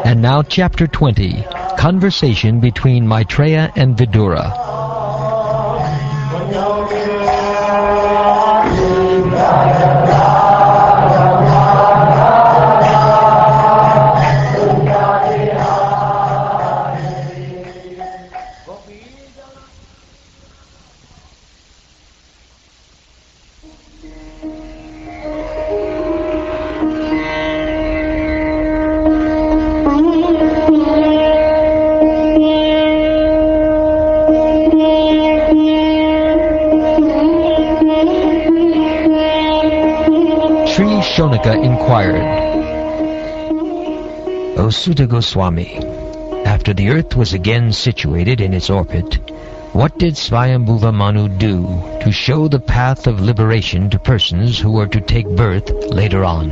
And now Chapter 20, Conversation between Maitreya and Vidura. Shonaka inquired, O Sutta Goswami, after the earth was again situated in its orbit, what did Swayambhuva Manu do to show the path of liberation to persons who were to take birth later on?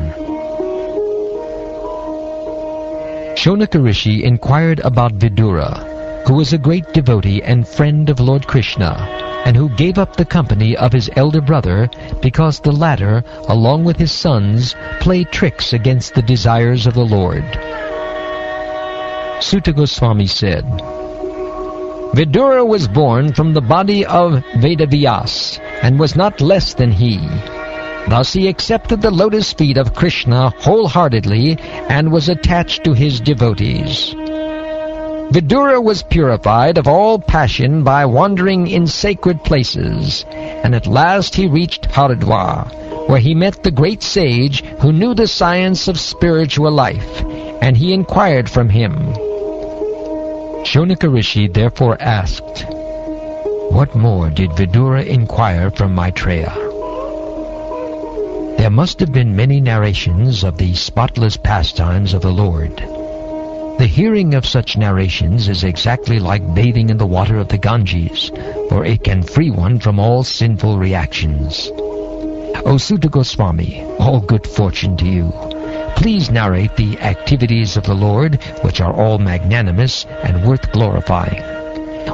Shonaka Rishi inquired about Vidura, who was a great devotee and friend of Lord Krishna, and who gave up the company of his elder brother because the latter, along with his sons, played tricks against the desires of the Lord. Sutta Goswami said, Vidura was born from the body of Vedavyas, and was not less than he. Thus he accepted the lotus feet of Krishna wholeheartedly, and was attached to his devotees. Vidura was purified of all passion by wandering in sacred places, and at last he reached Haridwar, where he met the great sage who knew the science of spiritual life, and he inquired from him. Shonaka Rishi therefore asked, What more did Vidura inquire from Maitreya? There must have been many narrations of the spotless pastimes of the Lord. The hearing of such narrations is exactly like bathing in the water of the Ganges, for it can free one from all sinful reactions. O Sutta Goswami, all good fortune to you. Please narrate the activities of the Lord, which are all magnanimous and worth glorifying.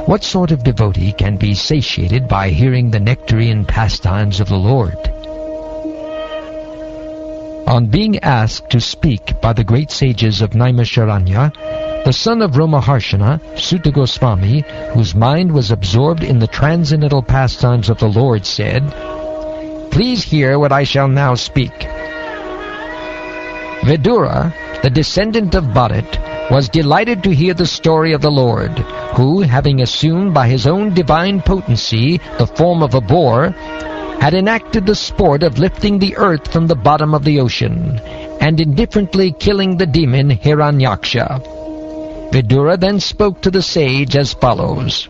What sort of devotee can be satiated by hearing the nectarian pastimes of the Lord? On being asked to speak by the great sages of Naimisharanya, the son of Romaharshana, Sutta Goswami, whose mind was absorbed in the transcendental pastimes of the Lord, said, Please hear what I shall now speak. Vidura, the descendant of Bharat, was delighted to hear the story of the Lord, who, having assumed by his own divine potency the form of a boar, had enacted the sport of lifting the earth from the bottom of the ocean, and indifferently killing the demon Hiranyaksha. Vidura then spoke to the sage as follows.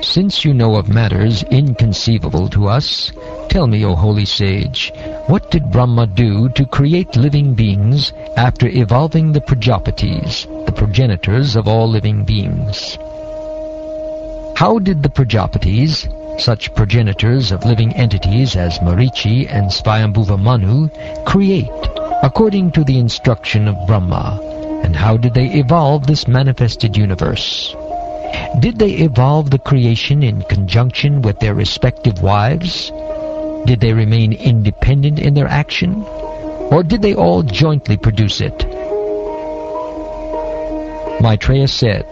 Since you know of matters inconceivable to us, tell me, O holy sage, what did Brahma do to create living beings after evolving the Prajapatis, the progenitors of all living beings? How did the Prajapatis, such progenitors of living entities as Marichi and Swayambhuva Manu, create according to the instruction of Brahma, and how did they evolve this manifested universe? Did they evolve the creation in conjunction with their respective wives? Did they remain independent in their action? Or did they all jointly produce it? Maitreya said,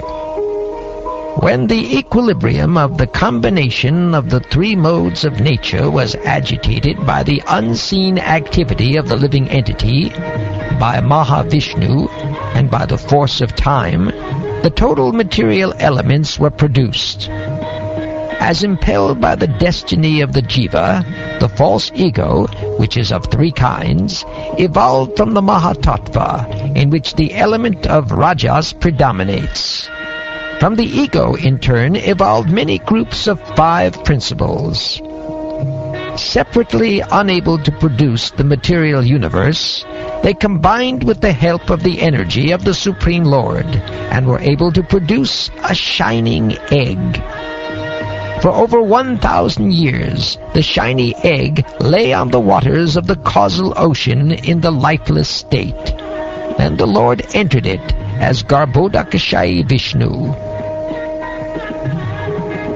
When the equilibrium of the combination of the three modes of nature was agitated by the unseen activity of the living entity, by Mahavishnu, and by the force of time, the total material elements were produced. As impelled by the destiny of the jiva, the false ego, which is of three kinds, evolved from the Mahatattva, in which the element of Rajas predominates. From the ego, in turn, evolved many groups of 5 principles. Separately unable to produce the material universe, they combined with the help of the energy of the Supreme Lord, and were able to produce a shining egg. For over 1,000 years, the shiny egg lay on the waters of the causal ocean in the lifeless state. Then the Lord entered it as Garbhodakashayi Vishnu.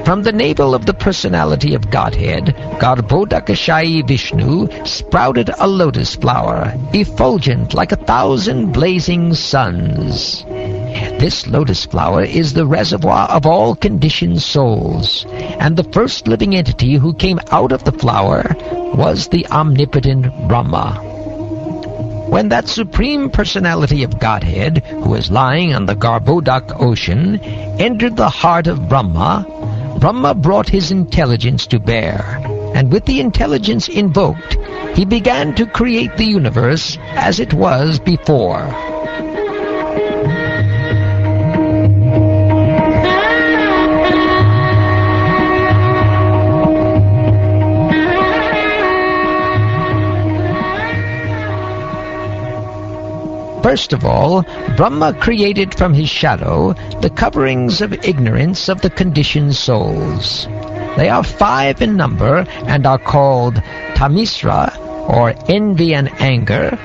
From the navel of the personality of Godhead, Garbhodakashayi Vishnu, sprouted a lotus flower, effulgent like 1,000 blazing suns. This lotus flower is the reservoir of all conditioned souls, and the first living entity who came out of the flower was the omnipotent Brahma. When that supreme personality of Godhead, who is lying on the Garbhodak ocean, entered the heart of Brahma, Brahma brought his intelligence to bear, and with the intelligence invoked, he began to create the universe as it was before. First of all, Brahma created from his shadow the coverings of ignorance of the conditioned souls. They are 5 in number and are called Tamisra, or envy and anger,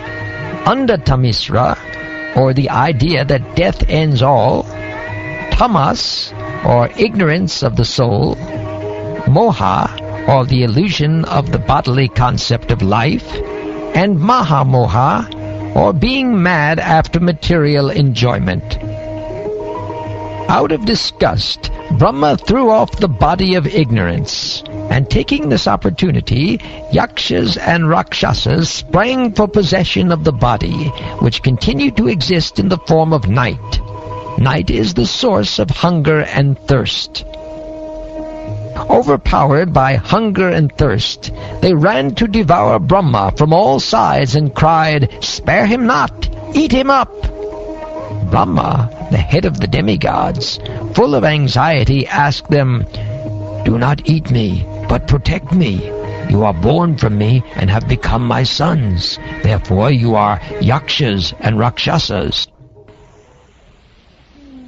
Undhatamisra, or the idea that death ends all, Tamas, or ignorance of the soul, Moha, or the illusion of the bodily concept of life, and Mahamoha, or being mad after material enjoyment. Out of disgust, Brahma threw off the body of ignorance, and taking this opportunity, Yakshas and Rakshasas sprang for possession of the body, which continued to exist in the form of night. Night is the source of hunger and thirst. Overpowered by hunger and thirst, they ran to devour Brahma from all sides and cried, "Spare him not! Eat him up!" Brahma, the head of the demigods, full of anxiety, asked them, "Do not eat me, but protect me. You are born from me and have become my sons. Therefore you are Yakshas and Rakshasas."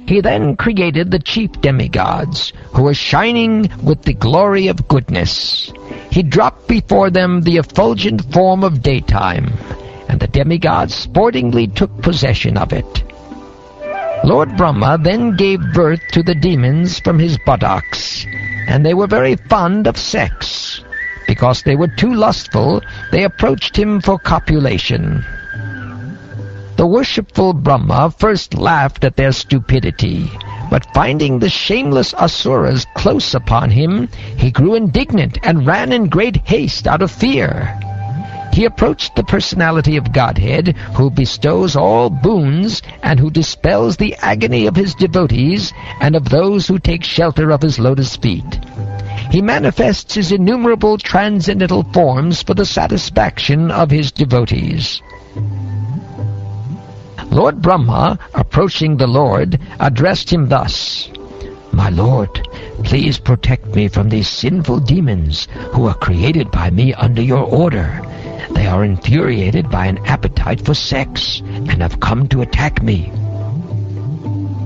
He then created the chief demigods, who were shining with the glory of goodness. He dropped before them the effulgent form of daytime, and the demigods sportingly took possession of it. Lord Brahma then gave birth to the demons from his buttocks, and they were very fond of sex. Because they were too lustful, they approached him for copulation. The worshipful Brahma first laughed at their stupidity, but finding the shameless Asuras close upon him, he grew indignant and ran in great haste out of fear. He approached the personality of Godhead, who bestows all boons and who dispels the agony of his devotees and of those who take shelter of his lotus feet. He manifests his innumerable transcendental forms for the satisfaction of his devotees. Lord Brahma, approaching the Lord, addressed him thus, "My Lord, please protect me from these sinful demons who are created by me under your order. They are infuriated by an appetite for sex and have come to attack me.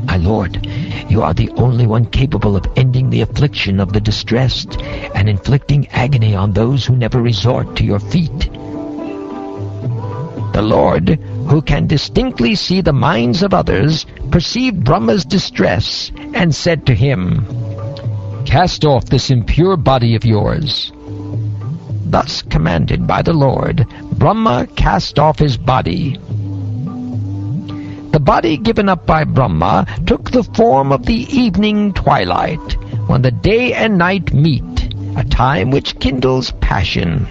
My Lord, you are the only one capable of ending the affliction of the distressed and inflicting agony on those who never resort to your feet." The Lord, who can distinctly see the minds of others, perceived Brahma's distress and said to him, "Cast off this impure body of yours." Thus commanded by the Lord, Brahma cast off his body. The body given up by Brahma took the form of the evening twilight, when the day and night meet, a time which kindles passion.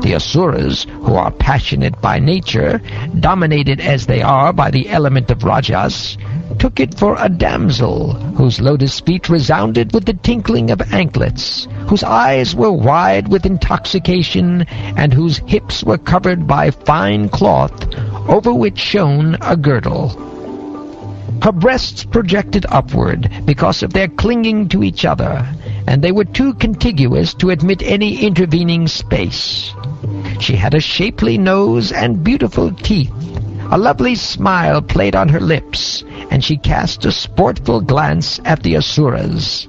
The Asuras, who are passionate by nature, dominated as they are by the element of Rajas, took it for a damsel whose lotus feet resounded with the tinkling of anklets, whose eyes were wide with intoxication, and whose hips were covered by fine cloth, over which shone a girdle. Her breasts projected upward because of their clinging to each other, and they were too contiguous to admit any intervening space. She had a shapely nose and beautiful teeth. A lovely smile played on her lips, and she cast a sportful glance at the Asuras.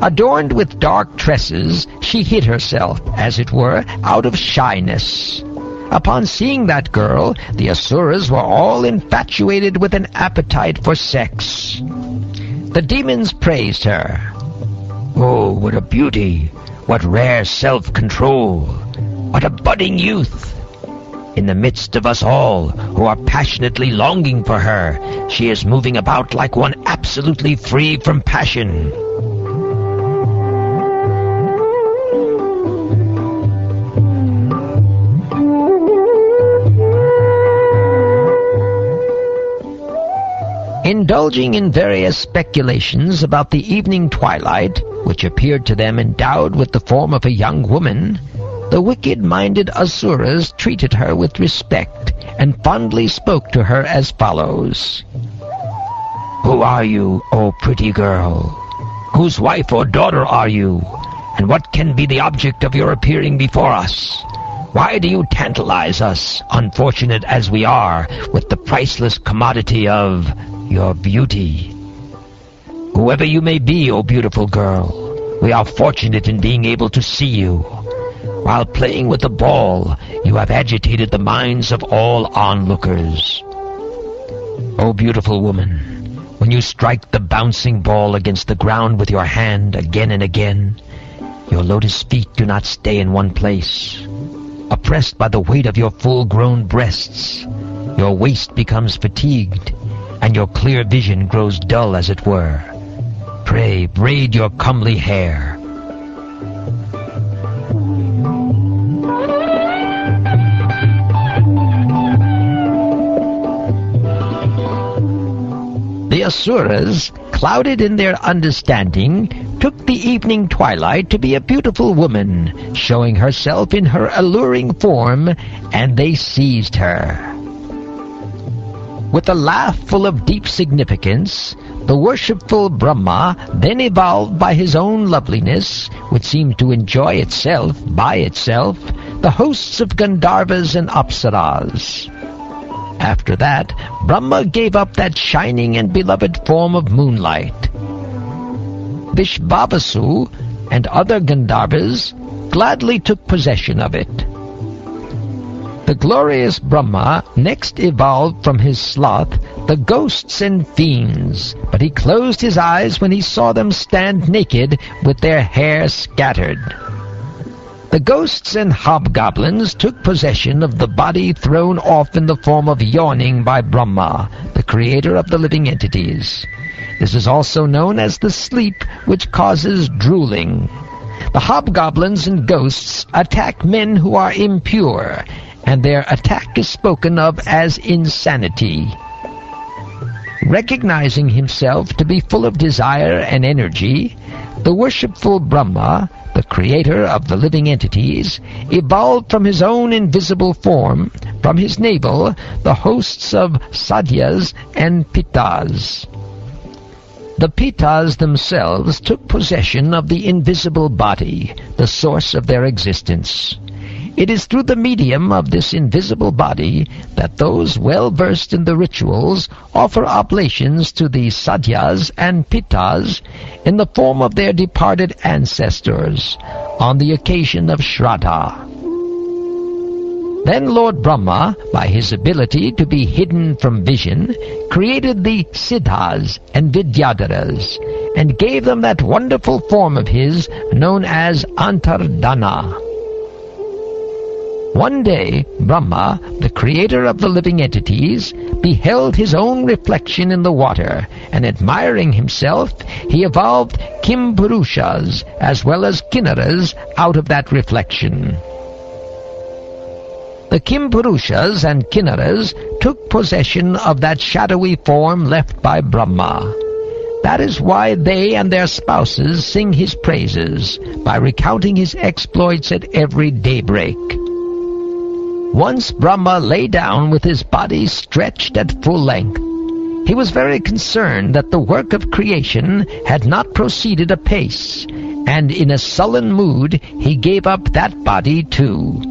Adorned with dark tresses, she hid herself, as it were, out of shyness. Upon seeing that girl, the Asuras were all infatuated with an appetite for sex. The demons praised her. "Oh, what a beauty! What rare self-control! What a budding youth! In the midst of us all, who are passionately longing for her, she is moving about like one absolutely free from passion." Indulging in various speculations about the evening twilight, which appeared to them endowed with the form of a young woman, the wicked-minded Asuras treated her with respect and fondly spoke to her as follows. "Who are you, O pretty girl? Whose wife or daughter are you? And what can be the object of your appearing before us? Why do you tantalize us, unfortunate as we are, with the priceless commodity of your beauty? Whoever you may be, O beautiful girl, we are fortunate in being able to see you. While playing with the ball, you have agitated the minds of all onlookers. O beautiful woman, when you strike the bouncing ball against the ground with your hand again and again, your lotus feet do not stay in one place. Oppressed by the weight of your full-grown breasts, your waist becomes fatigued, and your clear vision grows dull, as it were. Pray, braid your comely hair." The Asuras, clouded in their understanding, took the evening twilight to be a beautiful woman, showing herself in her alluring form, and they seized her. With a laugh full of deep significance, the worshipful Brahma then evolved by his own loveliness, which seemed to enjoy itself, by itself, the hosts of Gandharvas and Apsaras. After that, Brahma gave up that shining and beloved form of moonlight. Vishvavasu and other Gandharvas gladly took possession of it. The glorious Brahma next evolved from his sloth the ghosts and fiends, but he closed his eyes when he saw them stand naked with their hair scattered. The ghosts and hobgoblins took possession of the body thrown off in the form of yawning by Brahma, the creator of the living entities. This is also known as the sleep which causes drooling. The hobgoblins and ghosts attack men who are impure, and their attack is spoken of as insanity. Recognizing himself to be full of desire and energy, the worshipful Brahma, the creator of the living entities, evolved from his own invisible form, from his navel, the hosts of Sadhyas and Pittas. The Pittas themselves took possession of the invisible body, the source of their existence. It is through the medium of this invisible body that those well-versed in the rituals offer oblations to the Sadhyas and Pittas in the form of their departed ancestors on the occasion of Shraddha. Then Lord Brahma, by his ability to be hidden from vision, created the Siddhas and Vidyadharas and gave them that wonderful form of his known as Antardhana. One day, Brahma, the creator of the living entities, beheld his own reflection in the water, and admiring himself, he evolved Kimpurushas as well as Kinnaras out of that reflection. The Kimpurushas and Kinnaras took possession of that shadowy form left by Brahma. That is why they and their spouses sing his praises, by recounting his exploits at every daybreak. Once Brahma lay down with his body stretched at full length. He was very concerned that the work of creation had not proceeded apace, and in a sullen mood he gave up that body too.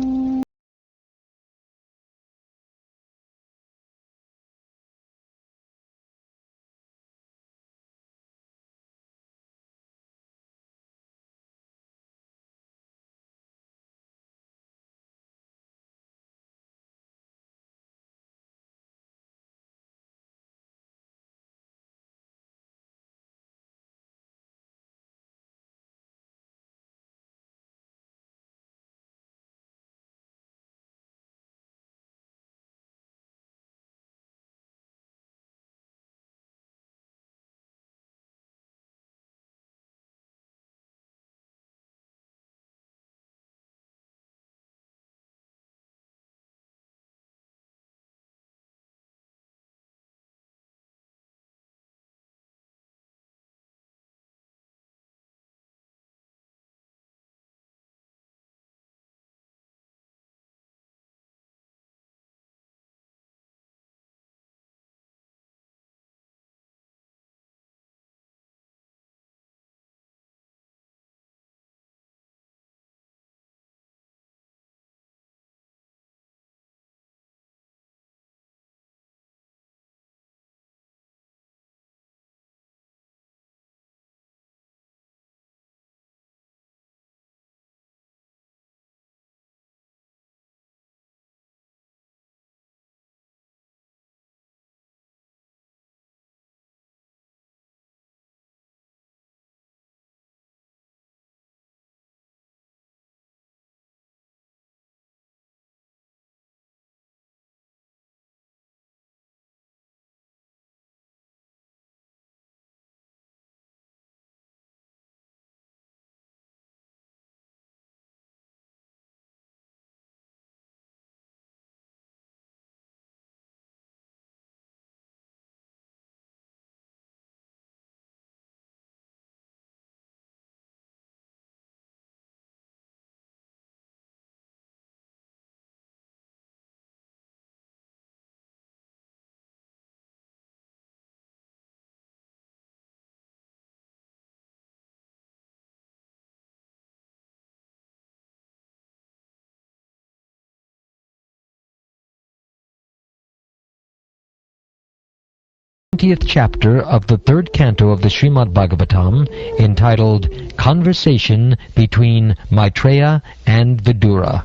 20th chapter of the 3rd canto of the Srimad Bhagavatam, entitled Conversation between Maitreya and Vidura.